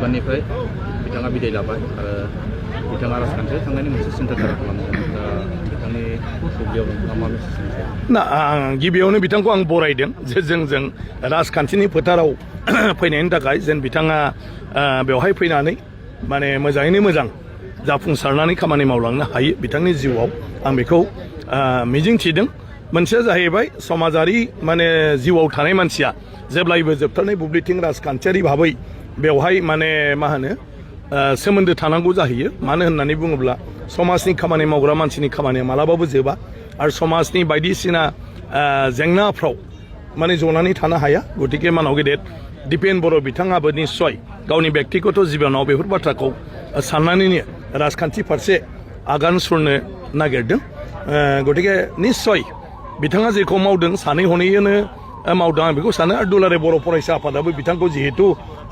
बिबाननिफ्राय बिथाङा बिदाय लाबाय आरो बिथाङा राजखान्थियाव थांनायनि मोनसे सिन्थाधारा खालामदों दा बिथांनि बुब्लियाव नोंथाङा मा मेसेज होनो ना आं गिबियावनो बिथांखौ आं बरायदों जे जों राजखान्थिनि फोथाराव फैनायनि थाखाय जेन बिथाङा बेवहाय फैनानै माने मोजाङैनो मोजां जाफुंसारनानै खामानि मावलांनो हायो बिथांनि जिउआव आं बेखौ मिजिं थिदों मोनसेया जाहैबाय समाजारि माने जिउआव थानाय मानसिया जेब्लायबो जोबथारनाय बुब्लिथिं राजखान्थियारि भाबै बेवहाय माने मा होनो सोमोन्दो थानांगौ जाहैयो मानो होननानै बुङोब्ला समाजनि खामानि मावग्रा मानसिनि खामानिया मालाबाबो जोबा आरो समाजनि बायदिसिना जेंनाफ्राव माने जनानै थानो हाया गतिके मानाव गेदेर दिपेन बर' बिथाङाबो निस्सय गावनि बेक्तिगत जिबनाव बेफोर बाथ्राखौ साननानैनो राजखान्थि फारसे आगान सुरनो नागिरदों गतिके निस्सय बिथाङा जेखौ मावदों सानै हनैनो मावदों आं बेखौ सानो आरो दुलाराय बर' फरायसा आफादाबो बिथांखौ जिहेतु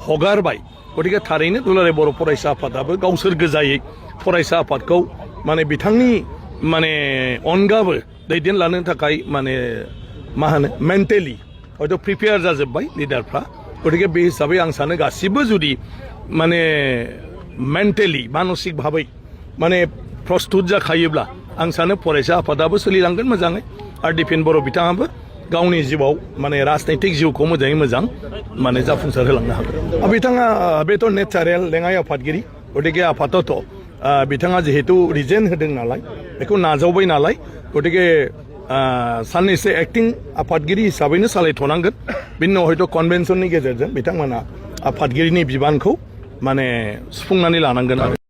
हगारबाय गतिके थारैनो दुलाराय बर' फरायसा आफादाबो गावसोर गोजायै फरायसा आफादखौ माने बिथांनि माने अनगाबो दैदेनलांनो थाखाय माने मा होनो मेन्टेलि हयथ' प्रिपेयार जाजोब्बाय लिडारफ्रा गतिके बे हिसाबै आं सानो गासिबो जुदि माने मेन्टेलि मानसिक भाबै माने प्रस्तुत जाखायोब्ला आं सानो फरायसा आफादाबो सोलिलांगोन मोजाङै आरो दिपेन बर' बिथाङाबो गावनि जिउआव माने राजनैतिक जिउखौ मोजाङै मोजां माने जाफुंसार होलांनो हागोन बिथाङा बेथ' नेचारेल लेङाइ आफादगिरि गतिके आफादथ' बिथाङा जिहेतु रिजेन होदों नालाय बेखौ नाजावबाय नालाय गतिके साननैसो एक्टिं आफादगिरि हिसाबैनो सालायथ'नांगोन बिनि उनाव हयथ' कनभेनसननि गेजेरजों बिथांमोना आफादगिरिनि बिबानखौ माने सुफुंनानै लानांगोन आरो